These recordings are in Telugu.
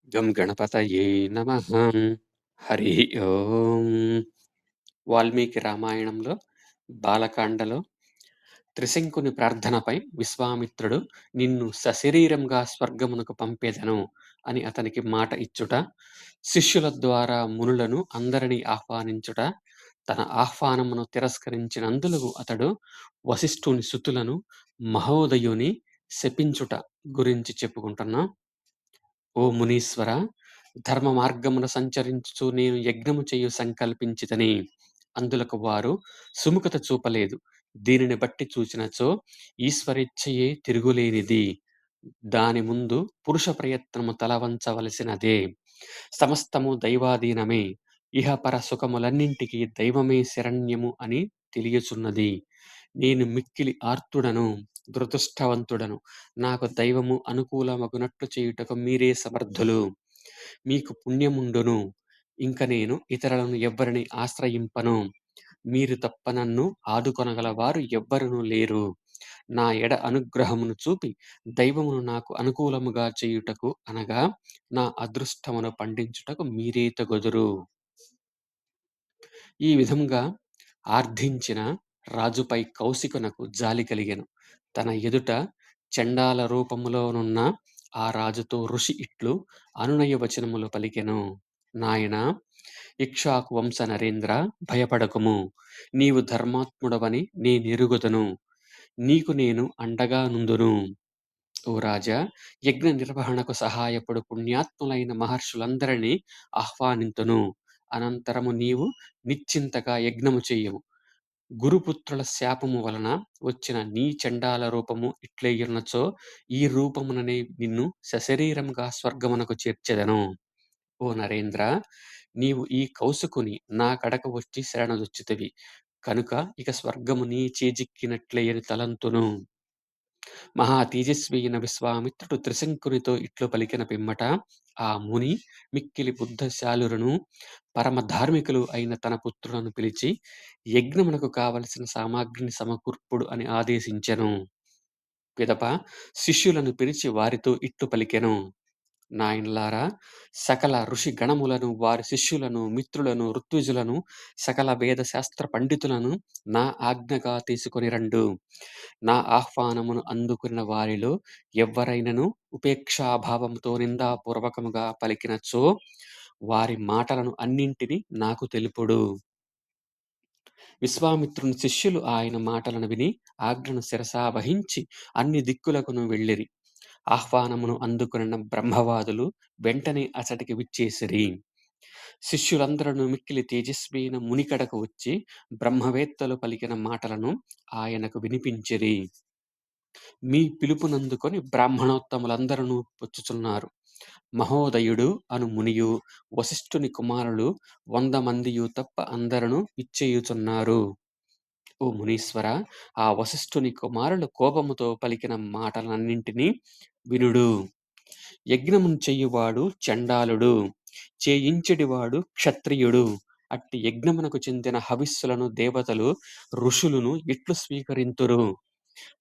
గం గణపతయే నమః. హరి ఓం. వాల్మీకి రామాయణంలో బాలకాండలో త్రిశంకుని ప్రార్థనపై విశ్వామిత్రుడు నిన్ను సశరీరంగా స్వర్గమునకు పంపెదను అని అతనికి మాట ఇచ్చుట, శిష్యుల ద్వారా మునులను అందరినీ ఆహ్వానించుట, తన ఆహ్వానమును తిరస్కరించినందులకు అతడు వశిష్ఠుని సుతులను మహోదయుని శపించుట గురించి చెప్పుకుంటున్నాం. ఓ మునీశ్వర, ధర్మ మార్గమున సంచరించుచు నేను యజ్ఞము చేయు సంకల్పించితని. అందులకు వారు సుముఖత చూపలేదు. దీనిని బట్టి చూచినచో ఈశ్వరేచ్ఛయే తిరుగులేనిది. దాని ముందు పురుష ప్రయత్నము తలవంచవలసినదే. సమస్తము దైవాధీనమే. ఇహపర సుఖములన్నింటికీ దైవమే శరణ్యము అని తెలియచున్నది. నేను మిక్కిలి ఆర్తుడను, దురదృష్టవంతుడను. నాకు దైవము అనుకూలమగునట్లు చేయుటకు మీరే సమర్థులు. మీకు పుణ్యముండును. ఇంక నేను ఇతరులను ఎవ్వరిని ఆశ్రయింపను. మీరు తప్ప నన్ను ఆదుకొనగల వారు ఎవ్వరునూ లేరు. నా ఎడ అనుగ్రహమును చూపి దైవమును నాకు అనుకూలముగా చేయుటకు అనగా నా అదృష్టమును పండించుటకు మీరే తగుదురు. ఈ విధముగా ఆర్థించిన రాజుపై కౌశికునకు జాలి కలిగెను. తన ఎదుట చండాల రూపములోనున్న ఆ రాజుతో ఋషి ఇట్లు అనునయ వచనములు పలికెను. నాయనా, ఇక్ష్వాకు వంశ నరేంద్ర, భయపడకుము. నీవు ధర్మాత్ముడవని నేనెరుగుదును. నీకు నేను అండగా నుందును. ఓ రాజా, యజ్ఞ నిర్వహణకు సహాయపడు పుణ్యాత్ములైన మహర్షులందరినీ ఆహ్వానింతును. అనంతరము నీవు నిశ్చింతగా యజ్ఞము చెయ్యము. గురుపుత్రుల శాపము వలన వచ్చిన నీ చండాల రూపము ఇట్లేయున్నచో ఈ రూపముననే నిన్ను సశరీరముగా స్వర్గమునకు చేర్చెదను. ఓ నరేంద్ర, నీవు ఈ కౌసుకుని నా కడకు వచ్చి శరణుజొచ్చితివి కనుక ఇక స్వర్గము నీ చేజిక్కినట్లే అని తలంతును. మహా తేజస్వి అయిన విశ్వామిత్రుడు త్రిశంకునితో ఇట్లు పలికిన పిమ్మట ఆ ముని మిక్కిలి బుద్ధశాలురను పరమ ధార్మికులు అయిన తన పుత్రులను పిలిచి యజ్ఞమునకు కావలసిన సామాగ్రిని సమకూర్పుడు అని ఆదేశించెను. పిదప శిష్యులను పిలిచి వారితో ఇట్లు పలికెను. నాయనలారా, సకల ఋషి గణములను, వారి శిష్యులను, మిత్రులను, ఋత్విజులను, సకల వేద శాస్త్ర పండితులను నా ఆజ్ఞగా తీసుకొని రండు. నా ఆహ్వానమును అందుకున్న వారిలో ఎవ్వరైనను ఉపేక్షాభావంతో నిందాపూర్వకముగా పలికినచో వారి మాటలను అన్నింటినీ నాకు తెలుపుడు. విశ్వామిత్రుని శిష్యులు ఆయన మాటలను విని ఆజ్ఞను శిరసావహించి అన్ని దిక్కులకును వెళ్ళిరి. ఆహ్వానమును అందుకున్న బ్రహ్మవాదులు వెంటనే అచటికి విచ్చేసిరి. శిష్యులందరూ మిక్కిలి తేజస్వైన మునికడకు వచ్చి బ్రహ్మవేత్తలు పలికిన మాటలను ఆయనకు వినిపించిరి. మీ పిలుపునందుకొని బ్రాహ్మణోత్తములందరూ వచ్చుచున్నారు. మహోదయుడు అను మునియు వశిష్ఠుని కుమారులు 100 మందియు తప్ప అందరూ ఇచ్చేయుచున్నారు. ఓ మునీశ్వర, ఆ వశిష్ఠుని కుమారులు కోపముతో పలికిన మాటలన్నింటినీ వినుడు. యజ్ఞమును చెయ్యువాడు చండాలుడు, చేయించెడివాడు క్షత్రియుడు. అట్టి యజ్ఞమునకు చెందిన హవిస్సులను దేవతలు ఋషులను ఇట్లు స్వీకరింతురు.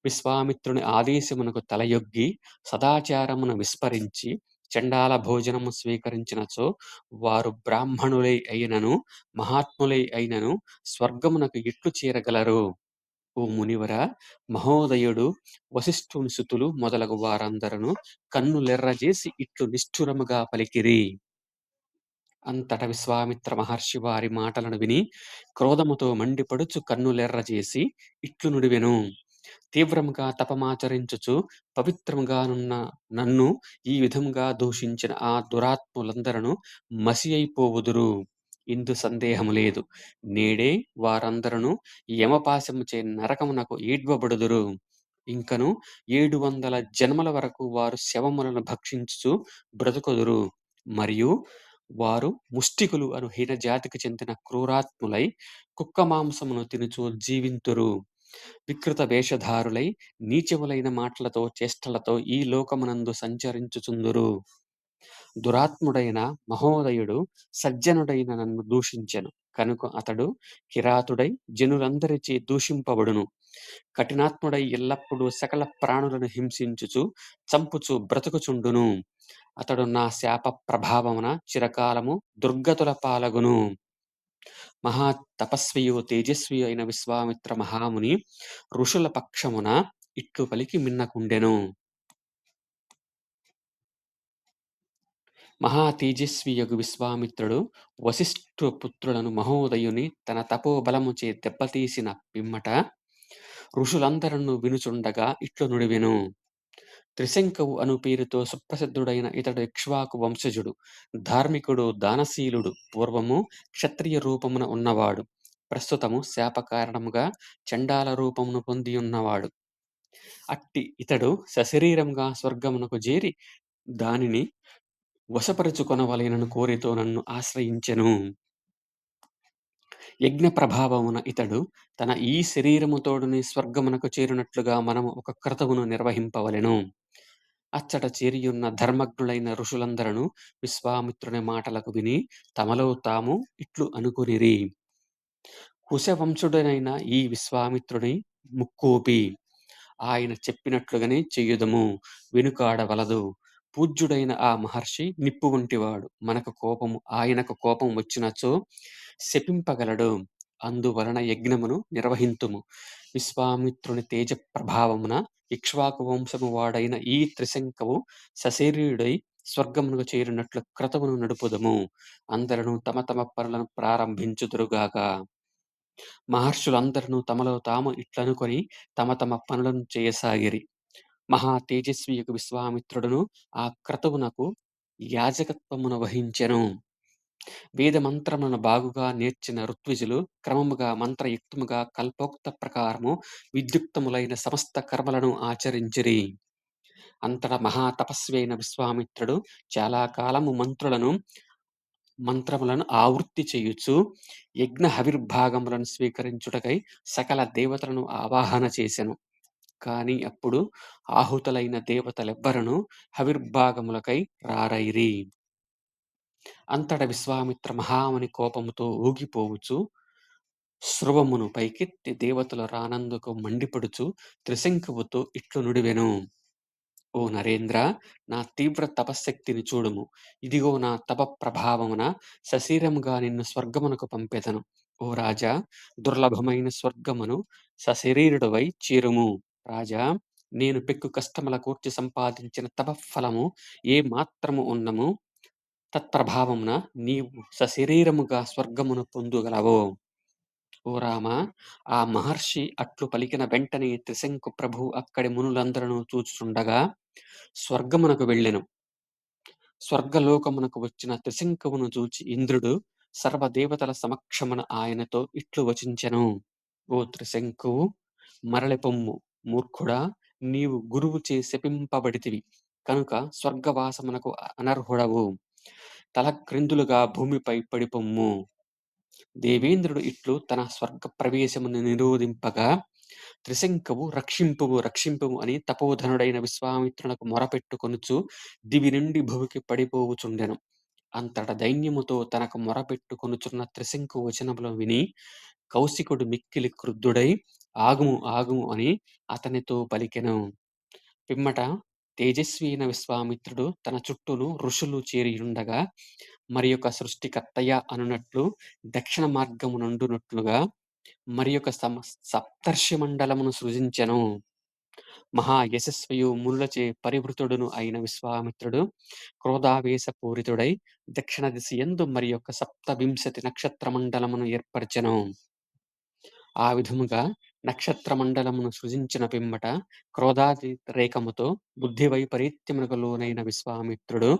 విశ్వామిత్రుని ఆదేశమునకు తలయొగ్గి సదాచారమును విస్మరించి చండాల భోజనము స్వీకరించినచో వారు బ్రాహ్మణులై అయినను మహాత్ములై అయినను స్వర్గమునకు ఎట్లు చేరగలరు? ఓ మునివర, మహోదయుడు, వశిష్ఠుని సుతులు మొదలగు వారందరూ కన్నులెర్రజేసి ఇట్లు నిష్ఠురముగా పలికిరి. అంతట విశ్వామిత్ర మహర్షి వారి మాటలను విని క్రోధముతో మండిపడుచు కన్నులెర్రజేసి ఇట్లు నుడివెను. తీవ్రముగా తపమాచరించుచు పవిత్రముగానున్న నన్ను ఈ విధముగా దూషించిన ఆ దురాత్ములందరూ మసి అయిపోవుదురు. ఇందు సందేహము లేదు. నేడే వారందరూ యమపాశముచే నరకమునకు ఈడ్వబడుదురు. ఇంకను 700 జన్మల వరకు వారు శవములను భక్షించుచు బ్రతుకుదురు. మరియు వారు ముష్టికులు అను హీన జాతికి చెందిన క్రూరాత్ములై కుక్క మాంసమును తినుచు జీవింతురు. వికృత వేషధారులై నీచములైన మాటలతో చేష్టలతో ఈ లోకమునందు సంచరించుచుందురు. దురాత్ముడైన మహోదయుడు సజ్జనుడైన నన్ను దూషించెను కనుక అతడు కిరాతుడై జనులందరిచే దూషింపబడును. కఠినాత్ముడై ఎల్లప్పుడూ సకల ప్రాణులను హింసించుచు చంపుచు బ్రతుకుచుండును. అతడు నా శాప ప్రభావమున చిరకాలము దుర్గతుల పాలగును. మహా తపస్వియు, తేజస్వియు అయిన విశ్వామిత్ర మహాముని ఋషుల పక్షమున ఇట్లు పలికి మిన్నకుండెను. మహా తేజస్వియగు విశ్వామిత్రుడు వశిష్ఠు పుత్రులను మహోదయుని తన తపోబలముచే దెబ్బతీసిన పిమ్మట ఋషులందరను వినుచుండగా ఇట్లు నుడివెను. త్రిశంకువు అను పేరుతో సుప్రసిద్ధుడైన ఇతడు ఇక్ష్వాకు వంశజుడు. ధార్మికుడు, దానశీలుడు. పూర్వము క్షత్రియ రూపమున ఉన్నవాడు. ప్రస్తుతము శాప కారణముగా చండాల రూపమును పొందియున్నవాడు. అట్టి ఇతడు సశరీరముగా స్వర్గమునకు జేరి దానిని వశపరచుకొనవలెనను కోరితో నన్ను ఆశ్రయించెను. యజ్ఞ ప్రభావమున ఇతడు తన ఈ శరీరముతోడుని స్వర్గమునకు చేరునట్లుగా మనము ఒక క్రతువును నిర్వహింపవలెను. అచ్చట చేరియున్న ధర్మజ్ఞులైన ఋషులందరను విశ్వామిత్రుని మాటలకు విని తమలో తాము ఇట్లు అనుకొనిరి. కుశవంశుడనైన ఈ విశ్వామిత్రుని ముక్కోపి. ఆయన చెప్పినట్లుగానే చెయ్యుదము, వెనుకాడవలదు. పూజ్యుడైన ఆ మహర్షి నిప్పు వంటివాడు. ఆయనకు కోపం వచ్చినచో శపింపగలడు. అందువలన యజ్ఞమును నిర్వహింతుము. విశ్వామిత్రుని తేజ ప్రభావమున ఇక్ష్వాకు వంశము వాడైన ఈ త్రిశంకువు సశరీరుడై స్వర్గమునకు చేరినట్లు క్రతువును నడుపుదము. అందరూ తమ తమ పనులను ప్రారంభించుదురుగాక. మహర్షులందరూ తమలో తాము ఇట్లనుకొని తమ తమ పనులను చేయసాగిరి. మహా తేజస్వియగు విశ్వామిత్రుడును ఆ క్రతువునకు యాజకత్వమును వహించెను. వేద మంత్రములను బాగుగా నేర్చిన ఋత్విజులు క్రమముగా మంత్రయుక్తముగా కల్పోక్త ప్రకారము విద్యుక్తములైన సమస్త కర్మలను ఆచరించిరి. అంతట మహా తపస్వి అయిన విశ్వామిత్రుడు చాలా కాలము మంత్రములను ఆవృత్తి చేయుచు యజ్ఞ హవిర్భాగములను స్వీకరించుటకై సకల దేవతలను ఆవాహన చేసెను. కాని అప్పుడు ఆహుతులైన దేవతలెవ్వరును హవిర్భాగములకై రారైరి. అంతట విశ్వామిత్ర మహాముని కోపముతో ఊగిపోవుచు శృవమును పైకెత్తి దేవతలు రానందుకు మండిపడుచు త్రిశంకువుతో ఇట్లు నుడివెను. ఓ నరేంద్ర, నా తీవ్ర తపశ్శక్తిని చూడుము. ఇదిగో నా తప ప్రభావమున సశరీరముగా నిన్ను స్వర్గమునకు పంపెదను. ఓ రాజా, దుర్లభమైన స్వర్గమును సశరీరుడవై చేరుము. రాజా, నేను పెక్కు కష్టముల కూర్చి సంపాదించిన తపఫలము ఏ మాత్రము ఉన్నము తత్ప్రభావమున నీవు సశరీరముగా స్వర్గమును పొందుగలవో. ఓ రామ, ఆ మహర్షి అట్లు పలికిన వెంటనే త్రిశంకు ప్రభు అక్కడి మునులందరూ చూచుచుండగా స్వర్గమునకు వెళ్ళెను. స్వర్గలోకమునకు వచ్చిన త్రిశంకువును చూచి ఇంద్రుడు సర్వదేవతల సమక్షమున ఆయనతో ఇట్లు వచించెను. ఓ త్రిశంకువు, మరలి పొమ్ము. మూర్ఖుడా, నీవు గురువుచే శపింపబడితివి కనుక స్వర్గవాసమునకు అనర్హుడవు. తలక్రిందులుగా భూమిపై పడిపొమ్ము. దేవేంద్రుడు ఇట్లు తన స్వర్గ ప్రవేశమును నిరోధింపగా త్రిశంకువు రక్షింపుము రక్షింపుము అని తపోధనుడైన విశ్వామిత్రునకు మొరపెట్టుకొనుచు దివి నుండి భువికి పడిపోవుచుండెను. అంతట దైన్యముతో తనకు మొరపెట్టుకొనుచున్న త్రిశంకు వచనములు విని కౌశికుడు మిక్కిలి క్రుద్ధుడై ఆగుము ఆగుము అని అతనితో పలికెను. పిమ్మట తేజస్వి అయిన విశ్వామిత్రుడు తన చుట్టూను ఋషులు చేరియుండగా మరియొక సృష్టికర్తయ్య అనునట్లు దక్షిణ మార్గము నుండునట్లుగా మరియొక సప్తర్షి మండలమును సృజించెను. మహా యశస్వియు మునులచే పరివృతుడును అయిన విశ్వామిత్రుడు క్రోధావేశపూరితుడై దక్షిణ దిశ యందు మరియొక 27 నక్షత్ర మండలమును ఏర్పరచెను. ఆ విధముగా నక్షత్ర మండలమును సృజించిన పిమ్మట క్రోధాతిరేకముతో బుద్ధి వైపరీత్యమునకు లోనైన విశ్వామిత్రుడు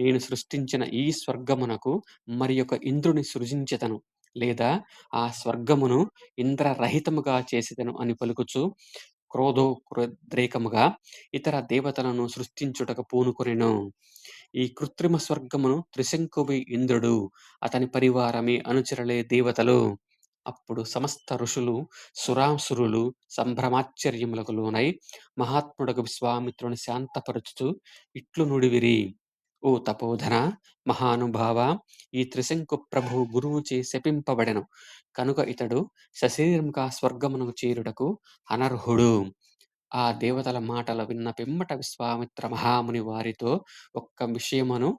నేను సృష్టించిన ఈ స్వర్గమునకు మరియొక ఇంద్రుని సృజించెదను, లేదా ఆ స్వర్గమును ఇంద్రరహితముగా చేసెదను అని పలుకుచు క్రోధోద్రేకముగా ఇతర దేవతలను సృష్టించుటకు పూనుకొనెను. ఈ కృత్రిమ స్వర్గమును త్రిశంకువి ఇంద్రుడు, అతని పరివారమే అనుచరులే దేవతలు. అప్పుడు సమస్త ఋషులు సురాసురులు సంభ్రమాశ్చర్యములకు లోనై మహాత్ముడకు విశ్వామిత్రుని శాంతపరచుచు ఇట్లు నుడివిరి. ఓ తపోధన, మహానుభావ, ఈ త్రిశంకు ప్రభు గురువుచే శపింపబడెను కనుక ఇతడు సశరీరముగా స్వర్గమునకు చేరుటకు అనర్హుడు. ఆ దేవతల మాటలు విన్న పిమ్మట విశ్వామిత్ర మహాముని వారితో ఒక్క విషయమును